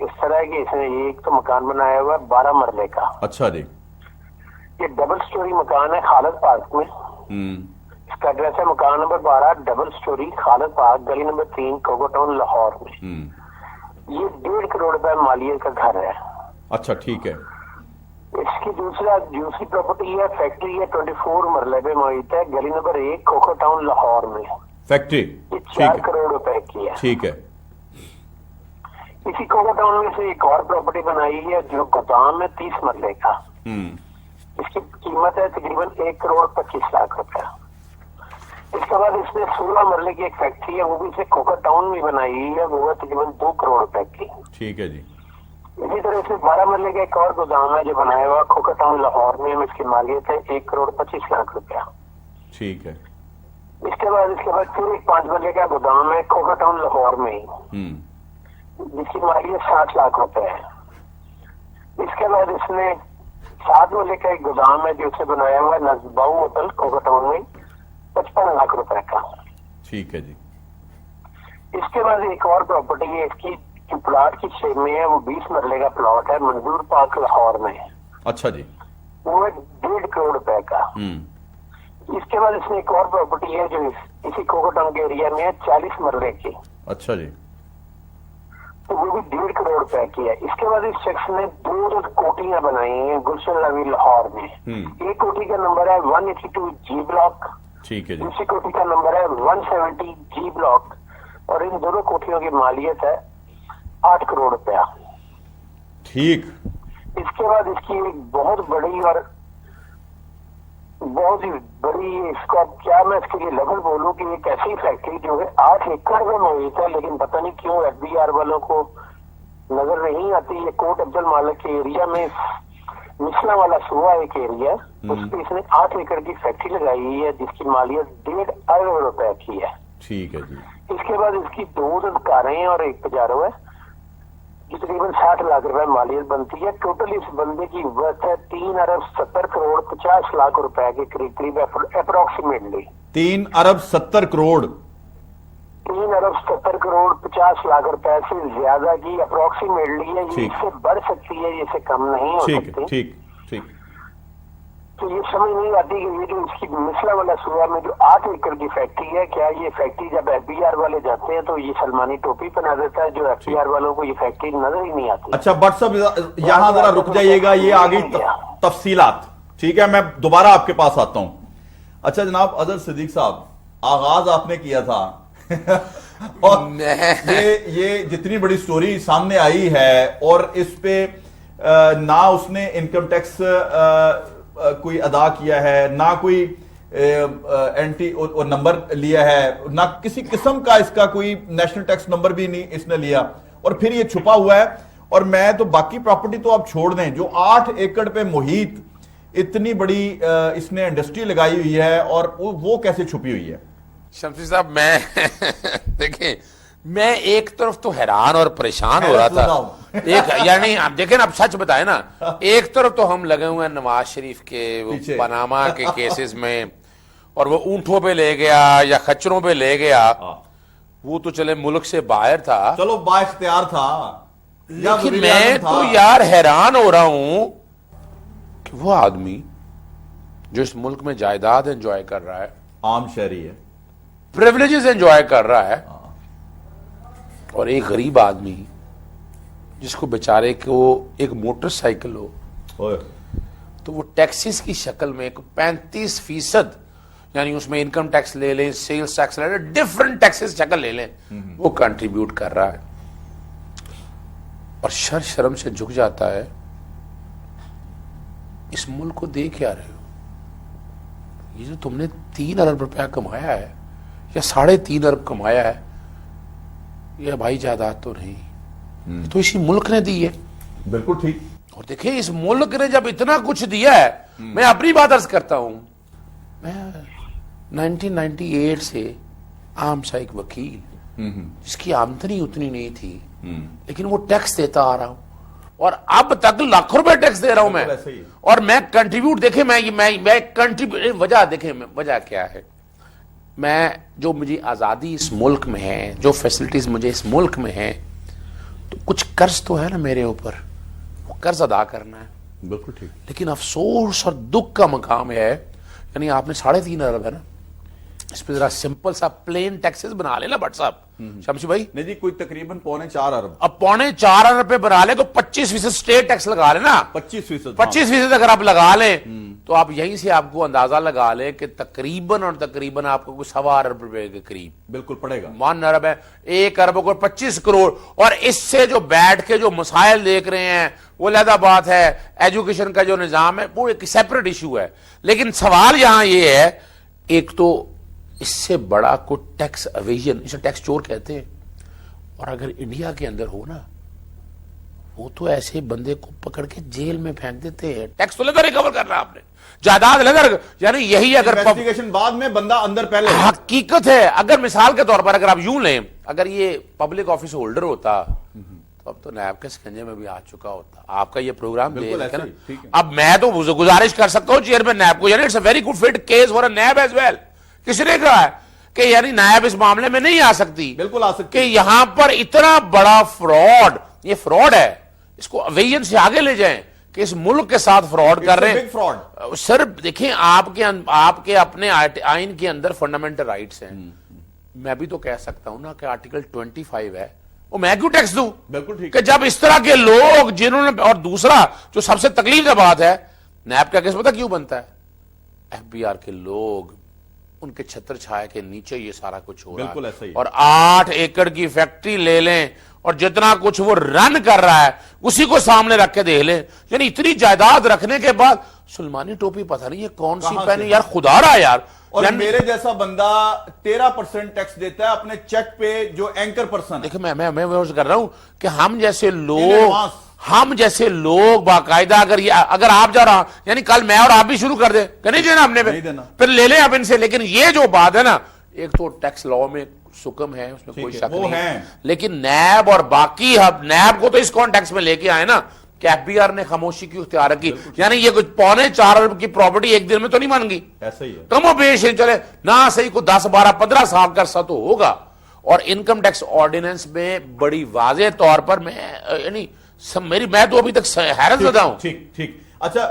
اس طرح ہے کہ اس نے ایک تو مکان بنایا ہوا ہے 12 مرلے کا. اچھا جی. یہ ڈبل سٹوری مکان ہے خالد پارک میں. اس کا ایڈریس ہے مکان نمبر 12 ڈبل سٹوری خالد پارک گلی نمبر 3 کوکو ٹاؤن لاہور میں. یہ 1.5 کروڑ روپے مالیت کا گھر ہے. اچھا ٹھیک ہے. اس کی دوسری پراپرٹی ہے فیکٹری ہے 24 مرلے پہ موجود ہے گلی نمبر 1 کوکو ٹاؤن لاہور میں. فیکٹری یہ 4 کروڑ روپے کی ہے. ٹھیک ہے. اسی کوکو ٹاؤن میں سے ایک اور پراپرٹی بنائی ہے جو گودام ہے 30 مرلے کا. اس کی قیمت ہے تقریباً 1 کروڑ 25 لاکھ روپے. اس کے بعد اس نے 16 مرلے کی ایک فیکٹری ہے وہ بھی اسے کوکو ٹاؤن میں بنائی ہے وہ ہے تقریباً 2 کروڑ روپے کی. ٹھیک ہے جی. اسی طرح اس نے 12 مرلے کا ایک اور گودام ہے جو بنایا ہوا کوکو ٹاؤن لاہور میں. اس کی مالیت ہے 1 کروڑ 25 لاکھ روپیہ. ٹھیک ہے. اس کے بعد پھر ایک 5 مرلے کا گودام ہے کوکو ٹاؤن لاہور میں جس کی مالیت 60 لاکھ روپے ہے. اس کے بعد اس نے 7 مرلے کا ایک گودام ہے جو اسے بنایا ہوا ہے نزباؤ ہوٹل کوکو ٹاؤن میں 55 لاکھ روپے کا. ٹھیک ہے جی. اس کے بعد ایک اور پراپرٹی ہے اس کی جو پلاٹ کی شیپ میں ہے وہ 20 مرلے کا پلاٹ ہے منظور پارک لاہور میں. اچھا جی. وہ ہے 1.5 کروڑ روپے کا. اس کے بعد اس نے ایک اور پراپرٹی ہے جو اسی کوکو ٹاؤن کے ایریا میں ہے 40 مرلے کی. اچھا جی. تو وہ بھی 1.5 کروڑ روپے کی ہے. اس کے بعد اس شخص نے 2 کوٹیاں بنائی ہیں گلشن لوی لاہور میں. ایک کوٹی کا نمبر ہے 182 جی بلاک. ٹھیک ہے جی. دوسری کوٹی کا نمبر ہے 170 جی بلاک اور ان دونوں کوٹھیوں کی مالیت ہے 8 کروڑ روپیہ. ٹھیک. اس کے بعد اس کی ایک بہت بڑی اور بہت ہی بڑی اس کو اب کیا میں اس کے لیے لفظ بولوں کہ ایک ایسی فیکٹری جو ہے 8 ایکڑ میں موجود ہے لیکن پتہ نہیں کیوں ایف بی آر والوں کو نظر نہیں آتی. یہ کوٹ عبد المالک کے ایریا میں مسلا والا صوبہ ایک ایریا اس پہ اس نے 8 ایکڑ کی فیکٹری لگائی ہوئی ہے جس کی مالیت 1.5 ارب روپے کی ہے. ٹھیک ہے جی. اس کے بعد اس کی 2 کاریں ہیں اور ایک پجارو ہے جو تقریباً 60 لاکھ روپے مالیت بنتی ہے. ٹوٹل اس بندے کی ورتھ ہے 3 ارب 70 کروڑ 50 لاکھ روپے کے قریب اپروکسیمیٹلی. 3 ارب 70 کروڑ 3 ارب 70 کروڑ 50 لاکھ روپے سے زیادہ کی اپروکسیمیٹلی ہے. یہ اس سے بڑھ سکتی ہے یہ سے کم نہیں ہو سکتی. ٹھیک ٹھیک. تو یہ سمجھ نہیں آتی کہ یہ جو اس کی مسلا والا صوبہ میں جو 8 ایکڑ کی فیکٹری ہے کیا یہ فیکٹری جب ایف بی آر والے جاتے ہیں تو یہ سلمانی ٹوپی پہنا دیتا ہے جو ایف بی آر والوں کو یہ فیکٹری نظر ہی نہیں آتی. اچھا بٹ صاحب یہاں ذرا رک جائیے گا یہ آگئی تفصیلات. ٹھیک ہے میں دوبارہ آپ کے پاس آتا ہوں. اچھا جناب اظہر صدیق صاحب آغاز آپ نے کیا تھا اور یہ جتنی بڑی سٹوری سامنے آئی ہے اور اس پہ نہ اس نے انکم ٹیکس کوئی ادا کیا ہے نہ کوئی اینٹی نمبر لیا ہے نہ کسی قسم کا اس کا کوئی نیشنل ٹیکس نمبر بھی نہیں اس نے لیا اور پھر یہ چھپا ہوا ہے. اور میں تو باقی پراپرٹی تو آپ چھوڑ دیں جو 8 ایکڑ پہ محیط اتنی بڑی اس نے انڈسٹری لگائی ہوئی ہے اور وہ کیسے چھپی ہوئی ہے. شمسی صاحب میں دیکھیں میں ایک طرف تو حیران اور پریشان ہو رہا تھا یعنی آپ دیکھیں اب سچ بتائیں نا ایک طرف تو ہم لگے ہوئے ہیں نواز شریف کے پاناما کے کیسز میں اور وہ اونٹوں پہ لے گیا یا خچروں پہ لے گیا وہ تو چلے ملک سے باہر تھا چلو با اختیار تھا لیکن میں تو یار حیران ہو رہا ہوں کہ وہ آدمی جو اس ملک میں جائیداد انجوائے کر رہا ہے عام شہری ہے پریولیجز انجوائے کر رہا ہے اور ایک غریب آدمی جس کو بیچارے کو ایک موٹر سائیکل ہو تو وہ ٹیکسز کی شکل میں 35% یعنی اس میں انکم ٹیکس لے لیں سیلز ٹیکس لے لیں ڈیفرنٹ ٹیکسز شکل لے لیں وہ کنٹریبیوٹ کر رہا ہے اور شرم سے جھک جاتا ہے. اس ملک کو دے کیا رہے ہو؟ یہ جو تم نے 3 ارب روپیہ کمایا ہے یا 3.5 ارب کمایا ہے یہ بھائی جائیداد تو نہیں تو اسی ملک نے دی ہے. بالکل ٹھیک. اور دیکھیں اس ملک نے جب اتنا کچھ دیا ہے میں اپنی بات عرض کرتا ہوں میں 1998 سے عام سا ایک وکیل جس کی آمدنی اتنی نہیں تھی لیکن وہ ٹیکس دیتا آ رہا ہوں اور اب تک لاکھوں روپے ٹیکس دے رہا ہوں میں اور میں کنٹریبیوٹ دیکھیں میں کنٹریبیوٹ وجہ دیکھیں وجہ کیا ہے میں جو مجھے آزادی اس ملک میں ہے, جو فیسلٹیز مجھے اس ملک میں ہیں, تو کچھ قرض تو ہے نا میرے اوپر, وہ قرض ادا کرنا ہے. بالکل ٹھیک. لیکن افسوس اور دکھ کا مقام ہے, یعنی آپ نے 3.5 ارب ہے نا, اس پہ ذرا سمپل سا پلین ٹیکسز بنا لے نا بٹ صاحب شمسی بھائی, نہیں جی کوئی تقریباً 3.25 ارب. اب 3.25 ارب پہ بنا لے تو 25% اسٹیٹ ٹیکس لگا لے نا, 25% اگر آپ لگا لیں تو آپ یہیں سے آپ کو اندازہ لگا لیں کہ تقریباً اور تقریباً آپ کو کوئی 1.25 ارب روپے کے قریب بالکل پڑے گا. 1 ارب ہے, 1 ارب کو 25 کروڑ. اور اس سے جو بیٹھ کے جو مسائل دیکھ رہے ہیں وہ علیحدہ بات ہے, ایجوکیشن کا جو نظام ہے وہ ایک سیپریٹ ایشو ہے. لیکن سوال یہاں یہ ہے, ایک تو اس سے بڑا کوئی ٹیکس ایویژن, اسے ٹیکس چور کہتے ہیں, اور اگر انڈیا کے اندر ہو نا, وہ تو ایسے بندے کو پکڑ کے جیل میں پھینک دیتے ہیں. ٹیکس تو لیتا ریکور کرنا آپ نے, جائیداد لیتا, یعنی یہی اگر انویسٹیگیشن بعد میں بندہ اندر پہلے. حقیقت ہے, اگر مثال کے طور پر اگر آپ یوں لیں, اگر یہ پبلک آفس ہولڈر ہوتا تو اب تو نیب کے سکنجے میں بھی آ چکا ہوتا. آپ کا یہ پروگرام دیکھ نا, اب میں تو گزارش کر سکتا ہوں چیئرمین نیب کو, یعنی it's a very good fit case for a NAB as well. کس نے کہا ہے کہ یعنی نیب اس معاملے میں نہیں آ سکتی؟ بالکل آ سکتی. کہ یہاں پر اتنا بڑا فراڈ, یہ فراڈ ہے, اس کو ایویژن سے آگے لے جائیں کہ اس ملک کے ساتھ فراڈ کر رہے ہیں. سر دیکھیں, آپ کے اپنے آئین کے اندر فنڈامنٹل رائٹس ہیں. میں بھی تو کہہ سکتا ہوں نا کہ آرٹیکل 25 ہے, وہ میں کیوں ٹیکس دوں؟ بالکل ٹھیک. کہ جب اس طرح کے لوگ جنہوں نے, اور دوسرا جو سب سے تکلیف دہ بات ہے, نیب کا کیس پتہ کیوں بنتا ہے؟ ایف بی آر کے لوگ, ان کے چھتر چھائے کے نیچے یہ سارا کچھ ہو رہا ہے. اور 8 ایکڑ کی فیکٹری لے لیں اور جتنا کچھ وہ رن کر رہا ہے اسی کو سامنے رکھ کے دیکھ لیں. یعنی اتنی جائیداد رکھنے کے بعد سلمانی ٹوپی پتہ نہیں یہ کون سی پہنی یار, خدا رہا یار. اور میرے جیسا بندہ 13% ٹیکس دیتا ہے اپنے چیک پہ جو اینکر پرسن. دیکھیں میں کر رہا ہوں کہ ہم جیسے لوگ باقاعدہ اگر آپ جا رہا, یعنی کل میں اور آپ بھی شروع کر دیں کہ نہیں دینا ہم نے, پھر لے لیں آپ ان سے. لیکن یہ جو بات ہے نا, ایک تو ٹیکس لاء میں سکم ہے, اس میں کوئی شک نہیں ہے, لیکن نیب اور باقی نیب کو تو اس کانٹیکس میں لے کے آئے نا کہ ایف بی آر نے خاموشی کی اختیار کی. یعنی یہ کچھ 3.25 ارب کی پراپرٹی ایک دن میں تو نہیں بن گئی, ایسا ہی ہے, کم و بیش چلے نہ صحیح کو 10 12 15 سال کا عرصہ تو ہوگا. اور انکم ٹیکس آرڈیننس میں بڑی واضح طور پر میں تو ابھی تک حیرت زدہ ہوں. ٹھیک. اچھا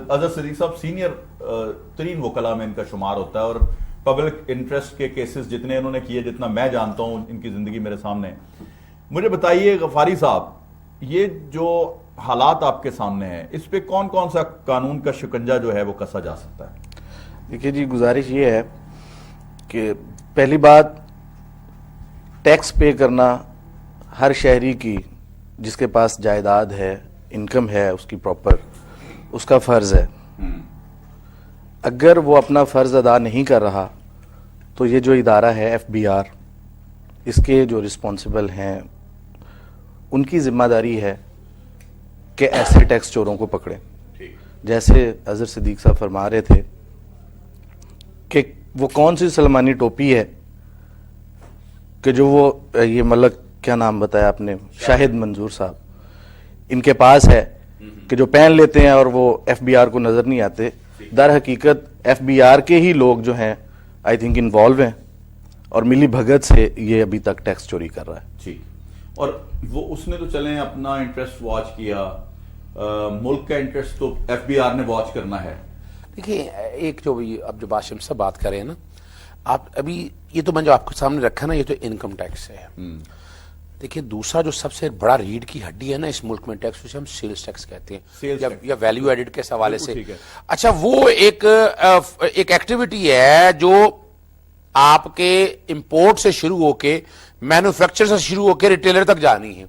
اظہر صدیق صاحب سینئر ترین وکلاء میں ان کا شمار ہوتا ہے, اور پبلک انٹرسٹ کے کیسز جتنے انہوں نے کیے, جتنا میں جانتا ہوں, ان کی زندگی میرے سامنے. مجھے بتائیے غفاری صاحب, یہ جو حالات آپ کے سامنے ہیں, اس پہ کون کون سا قانون کا شکنجہ جو ہے وہ کسا جا سکتا ہے؟ دیکھیے جی, گزارش یہ ہے کہ پہلی بات, ٹیکس پے کرنا ہر شہری کی جس کے پاس جائیداد ہے, انکم ہے اس کی پراپر, اس کا فرض ہے. اگر وہ اپنا فرض ادا نہیں کر رہا تو یہ جو ادارہ ہے ایف بی آر, اس کے جو رسپانسبل ہیں ان کی ذمہ داری ہے کہ ایسے ٹیکس چوروں کو پکڑیں. جیسے اظہر صدیق صاحب فرما رہے تھے کہ وہ کون سی سلمانی ٹوپی ہے کہ جو وہ یہ ملک کیا نام بتایا آپ نے, شاہد منظور صاحب, ان کے پاس ہے کہ جو پہن لیتے ہیں اور وہ ایف بی آر کو نظر نہیں آتے. در حقیقت ایف بی آر کے ہی لوگ جو ہیں آئی تھنک انوالو ہیں, اور ملی بھگت سے یہ ابھی تک ٹیکس چوری کر رہا ہے. ٹھیک. اور وہ اس نے تو چلیں اپنا انٹرسٹ واچ کیا, ملک کا انٹرسٹ تو ایف بی آر نے واچ کرنا ہے. دیکھیں, ایک جو اب جو باشم سے بات کریں نا آپ, ابھی یہ تو میں جو آپ کے سامنے رکھا نا, یہ تو انکم ٹیکس ہے. دیکھیں, دوسرا جو سب سے بڑا ریڑھ کی ہڈی ہے نا اس ملک میں ٹیکس, اسے ہم سیلز ٹیکس کہتے ہیں, یا ویلیو ایڈڈ کے حوالے سے. اچھا, وہ ایک ایکٹیویٹی ہے جو آپ کے امپورٹ سے شروع ہو کے, مینوفیکچر سے شروع ہو کے ریٹیلر تک جانی ہے.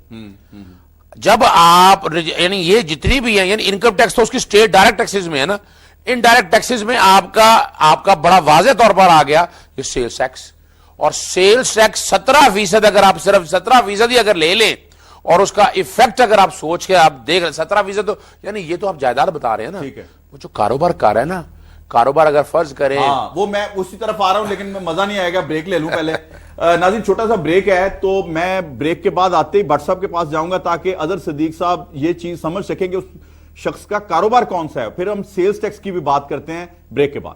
جب آپ یعنی یہ جتنی بھی ہیں, یعنی انکم ٹیکس تو اس کی اسٹیٹ ڈائریکٹ ٹیکسز میں ہے نا, ان ڈائریکٹ ٹیکسز میں آپ کا بڑا واضح طور پر آ گیا یہ سیلز ٹیکس. اور سیلز ٹیکس 17%, اگر آپ صرف 17% ہی اگر لے لیں, اور اس کا ایفیکٹ اگر آپ سوچ کے آپ دیکھ 17%, تو یعنی یہ تو آپ جائیداد بتا رہے ہیں نا. وہ جو کاروبار کر رہا ہے نا, کاروبار اگر فرض کریں, وہ میں اسی طرف آ رہا ہوں, لیکن مزہ نہیں آئے گا, بریک لے لوں پہلے. ناظرین, چھوٹا سا بریک ہے, تو میں بریک کے بعد آتے ہی بٹ صاحب کے پاس جاؤں گا تاکہ اظہر صدیق صاحب یہ چیز سمجھ سکیں کہ اس شخص کا کاروبار کون سا ہے. پھر ہم سیلز ٹیکس کی بھی بات کرتے ہیں بریک کے بعد.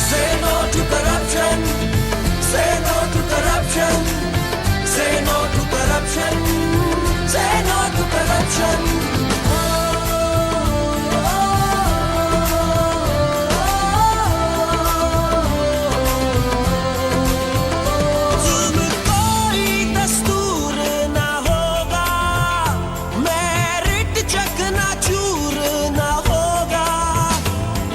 Say no to corruption, say no to corruption, say no to corruption, say no to corruption.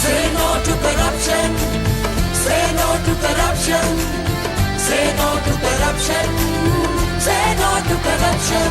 Say no to corruption, say no to corruption, say no to corruption, say no to corruption.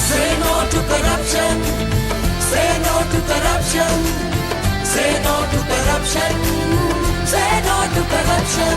Say no to corruption, say no to corruption, say no to corruption, say no to corruption.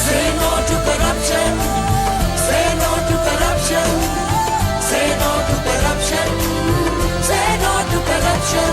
Say no to corruption, say no to corruption, say no to corruption, say no to corruption.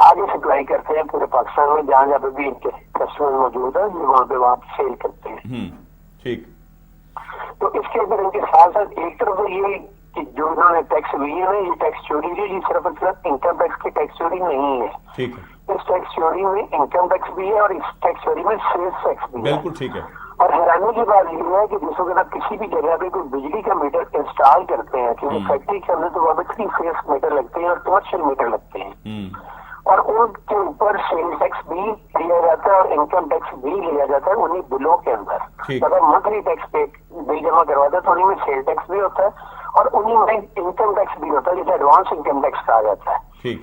آگے supply کرتے ہیں پورے پاکستان میں، جہاں پہ بھی ان کے customer موجود ہیں یہ وہاں پہ سیل کرتے ہیں. ٹھیک. تو اس کے اندر ان کے ساتھ ساتھ ایک طرف تو یہ کہ جو انہوں نے ٹیکس لیے ہیں یہ ٹیکس چوری ہے، یہ صرف انکم ٹیکس کی ٹیکس چوری نہیں ہے. ٹھیک ہے. اس ٹیکس چوری میں انکم ٹیکس بھی ہے اور اس ٹیکس چوری میں سیلز ٹیکس بھی ہے. بالکل ٹھیک ہے. اور حیرانی کی بات یہ ہے کہ جس وقت آپ کسی بھی جگہ پہ کوئی بجلی کا میٹر انسٹال کرتے ہیں کیونکہ فیکٹری کے اندر تو وہاں پہ 3 فیس میٹر لگتے ہیں اور کمرشل میٹر لگتے ہیں، اور ان کے اوپر سیل ٹیکس بھی لیا جاتا ہے اور انکم ٹیکس بھی لیا جاتا ہے انہیں بلوں کے اندر. اگر منتھلی ٹیکس پہ بل جمع کرواتا ہے تو انہیں میں سیل ٹیکس بھی ہوتا ہے اور انہیں میں انکم ٹیکس بھی ہوتا ہے جسے ایڈوانس انکم ٹیکس کہا جاتا ہے. ٹھیک.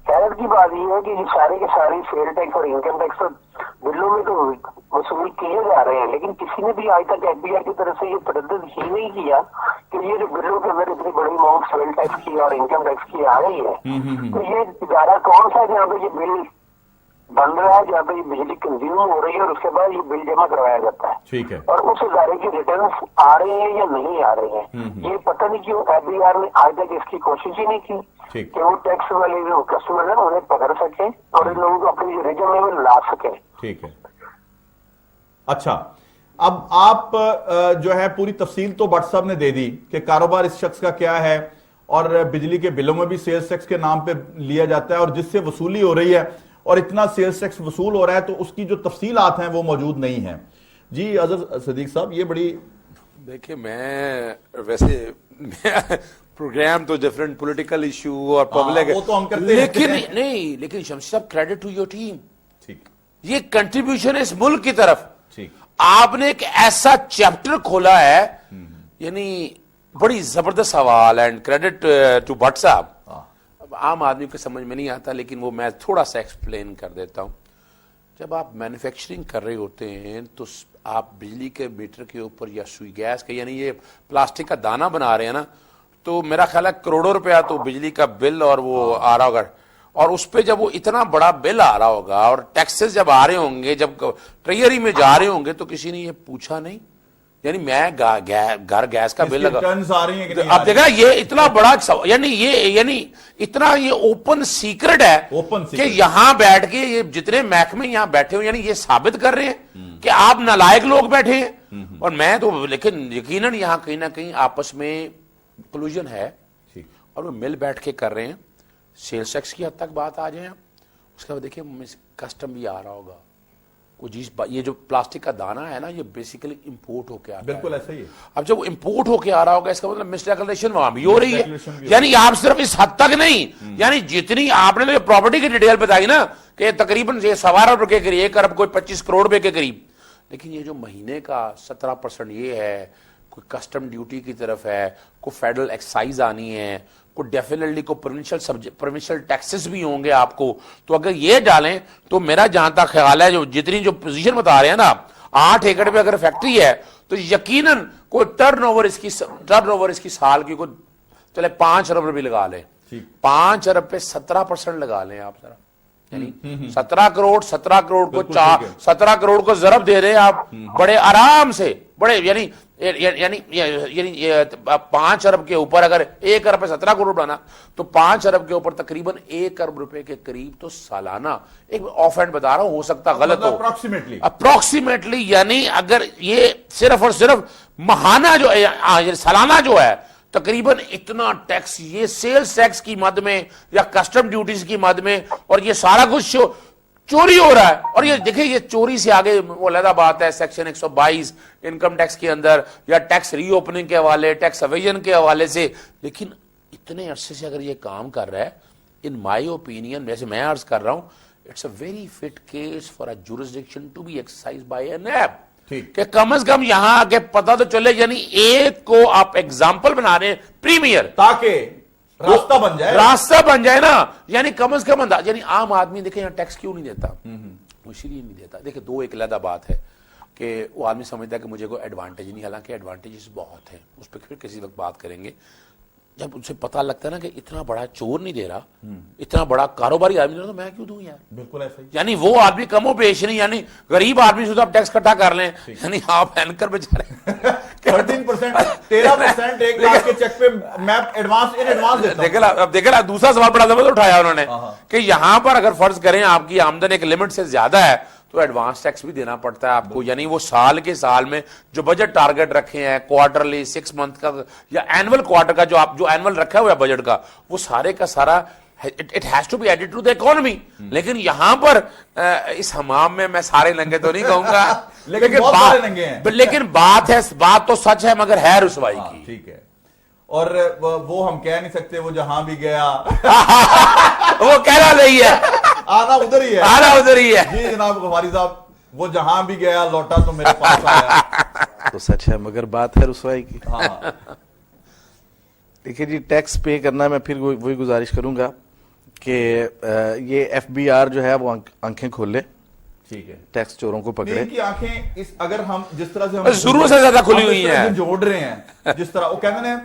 حیرت کی بات یہ ہے کہ یہ سارے کے سارے سیل ٹیکس اور انکم ٹیکس تو بلوں میں تو وصول کیے جا رہے ہیں، لیکن کسی نے بھی آج تک FBR کی طرف سے یہ تردد ہی نہیں کیا کہ یہ جو بلوں کے اندر اتنی بڑی اماؤنٹ سیل ٹیکس کی اور انکم ٹیکس کی آ رہی ہے تو یہ ادارہ کون سا ہے جہاں پہ یہ بل بن رہا ہے، جہاں پہ یہ بجلی کنزیوم ہو رہی ہے اور اس کے بعد یہ بل جمع کروایا جاتا ہے. ٹھیک ہے. اور اس ادارے کی ریٹرنس آ رہے ہیں یا نہیں آ رہے ہیں یہ پتہ نہیں کیوں FBR نے آج تک اس کی کوشش ہی نہیں کی کہ وہ ٹیکس والے جو کسٹمر ہیں انہیں پکڑ سکیں اور ان لوگوں کو اپنی ریجن میں لا سکیں. ٹھیک ہے. اچھا، اب آپ جو ہے پوری تفصیل تو بٹ صاحب نے دے دی کہ کاروبار اس شخص کا کیا ہے اور بجلی کے بلوں میں بھی سیلز ٹیکس کے نام پہ لیا جاتا ہے اور جس سے وصولی ہو رہی ہے اور اتنا سیلز ٹیکس وصول ہو رہا ہے تو اس کی جو تفصیلات ہیں وہ موجود نہیں ہیں. جی اظہر صدیق صاحب، یہ بڑی دیکھیں میں ویسے پروگرام تو ڈفرنٹ پولیٹیکل ایشو اور پبلک وہ تو ہم کرتے لیکن نہیں، لیکن شمشید صاحب کریڈٹ ٹو یور ٹیم، ٹھیک، یہ کنٹریبیوشن ہے اس ملک کی طرف. ٹھیک. آپ نے ایک ایسا چیپٹر کھولا ہے، یعنی بڑی زبردست سوال اینڈ کریڈٹ ٹو بٹ صاحب. عام آدمی کو سمجھ میں نہیں آتا لیکن وہ میں تھوڑا سا ایکسپلین کر دیتا ہوں. جب آپ مینوفیکچرنگ کر رہے ہوتے ہیں تو آپ بجلی کے میٹر کے اوپر یا سوئی گیس کا یعنی یہ پلاسٹک کا دانہ بنا رہے ہیں نا، تو میرا خیال ہے کروڑوں روپیہ تو بجلی کا بل اور وہ آ رہا ہوگا، اور اس پہ جب وہ اتنا بڑا بل آ رہا ہوگا اور ٹیکسز جب آ رہے ہوں گے، جب ٹریئری میں جا رہے ہوں گے تو کسی نے یہ پوچھا نہیں. یعنی میں گھر گیس کا بل لگا، اب دیکھا یہ اتنا بڑا یعنی اتنا یہ اوپن سیکرٹ ہے کہ یہاں بیٹھ کے یہ جتنے محکمے یہاں بیٹھے ہوئے یعنی یہ ثابت کر رہے ہیں کہ آپ نالائق لوگ بیٹھے ہیں. اور میں تو لیکن یقیناً یہاں کہیں نہ کہیں آپس میں کلوژن ہے اور وہ مل بیٹھ کے کر رہے ہیں. سیلز ٹیکس کی حد تک بات آ جائیں، اس کے بعد دیکھیں کسٹم بھی آ رہا ہوگا یہ جو پلاسٹک کا دانہ ہے نا یہ بیسیکلی امپورٹ ہو کے آتا ہے. بالکل ایسا ہی ہے. اب جب وہ امپورٹ ہو کے آ رہا ہوگا اس کا مطلب مسڈیکلریشن وہاں بھی ہو رہی ہے. یعنی آپ صرف اس حد تک نہیں، یعنی جتنی آپ نے پراپرٹی کی ڈیٹیل بتائی نا کہ تقریباً یہ 1.25 ارب کے قریب 1 ارب کوئی 25 کروڑ روپے کے قریب، لیکن یہ جو مہینے کا 17% یہ ہے، کوئی کسٹم ڈیوٹی کی طرف ہے، کوئی فیڈرل ایکسائز آنی ہے، کو ڈیفینیٹلی کو پروونشل ٹیکسز بھی ہوں گے آپ کو. تو اگر یہ ڈالیں تو میرا جہاں تک خیال ہے جتنی جو پوزیشن بتا رہے ہیں نا 8 ایکڑ پہ اگر فیکٹری ہے تو یقیناً کوئی ٹرن اوور اس کی سال کی کوئی چلے 5 ارب روپے لگا لیں، 5 ارب پہ 17% لگا لیں آپ ذرا، یعنی 17 کروڑ کو 17 کروڑ کو ضرب دے رہے ہیں آپ بڑے آرام سے، بڑے یعنی 5 ارب کے اوپر اگر 1 ارب پہ 17 کروڑ بنا تو 5 ارب کے اوپر تقریباً 1 ارب روپے کے قریب تو سالانہ، ایک آف ہینڈ بتا رہا ہوں ہو سکتا غلط ہو، اپروکسیمیٹلی یعنی اگر یہ صرف اور صرف ماہانہ جو سالانہ جو ہے تقریباً اتنا ٹیکس یہ سیلز ٹیکس کی مد میں یا کسٹم ڈیوٹیز کی مد میں، اور یہ سارا کچھ چوری ہو رہا ہے. اور یہ دیکھیں یہ چوری سے آگے وہ علیحدہ بات ہے سیکشن 122 انکم ٹیکس کے اندر یا ٹیکس ری اوپننگ کے حوالے، ٹیکس اویژن کے حوالے سے. لیکن اتنے عرصے سے اگر یہ کام کر رہا ہے ان مائی اوپینین جیسے میں عرض کر رہا ہوں it's a very fit case for a jurisdiction to be exercised by a NAB, کہ کم از کم یہاں آگے پتہ تو چلے، یعنی ایک کو آپ ایگزامپل بنا رہے ہیں پریمیئر تاکہ راستہ بن جائے نا، یعنی کم از کم یعنی عام آدمی دیکھیں یہاں ٹیکس کیوں نہیں دیتا، وہ اسی لیے نہیں دیتا. دیکھیں دو ایک علیحدہ بات ہے کہ وہ آدمی سمجھتا ہے کہ مجھے کوئی ایڈوانٹیج نہیں، حالانکہ ایڈوانٹیجز بہت ہیں، اس پہ پھر کسی وقت بات کریں گے. جب اسے پتہ لگتا ہے نا کہ اتنا بڑا چور نہیں دے رہا, اتنا بڑا کاروباری آدمی دے رہا, تو میں کیوں دوں یار. بالکل ایسا ہی. یعنی وہ آدمی کم و بیش نہیں, یعنی غریب آدمی سے تو آپ ٹیکس کٹا کر لیں, یعنی آپ اینکر بیچارے 13%, 13% 1 لاکھ کے چیک پہ میں ایڈوانس دیتا ہوں. اب دیکھیں نا دوسرا سوال بڑا زبردست اٹھایا انہوں نے کہ یہاں پر اگر فرض کریں آپ کی آمدن ایک لمٹ سے زیادہ ہے تو ایڈوانس ٹیکس بھی دینا پڑتا ہے آپ کو. یعنی وہ سال کے سال میں جو بجٹ ٹارگٹ رکھے ہیں کوارٹرلی 6 منتھ کا یا اینول کوارٹر کا جو آپ جو اینول رکھا ہوا ہے بجٹ کا, وہ سارے کا سارا it has to be added to the economy. لیکن یہاں پر اس حمام میں سارے ننگے تو نہیں کہوں گا, لیکن بات تو سچ ہے مگر ہے رسوائی کی. ٹھیک ہے, اور وہ ہم کہہ نہیں سکتے وہ جہاں بھی گیا وہ کہنا نہیں ہے, آنا ادھر ہی ہے, آنا ادھر ہی ہے. جی جناب غفاری صاحب, وہ جہاں بھی گیا لوٹا تو میرے پاس آیا. تو سچ ہے مگر بات ہے رسوائی کی. ہاں دیکھیے جی, ٹیکس پے کرنا, میں پھر وہی گزارش کروں گا کہ یہ ایف بی آر جو ہے وہ آنکھیں کھول لے, ٹھیک ہے, ٹیکس چوروں کو پکڑے. ان کی آنکھیں اگر ہم جس طرح سے ضرور سے زیادہ کھلی ہوئی ہیں, جوڑ رہے ہیں, جس طرح وہ کہتے ہیں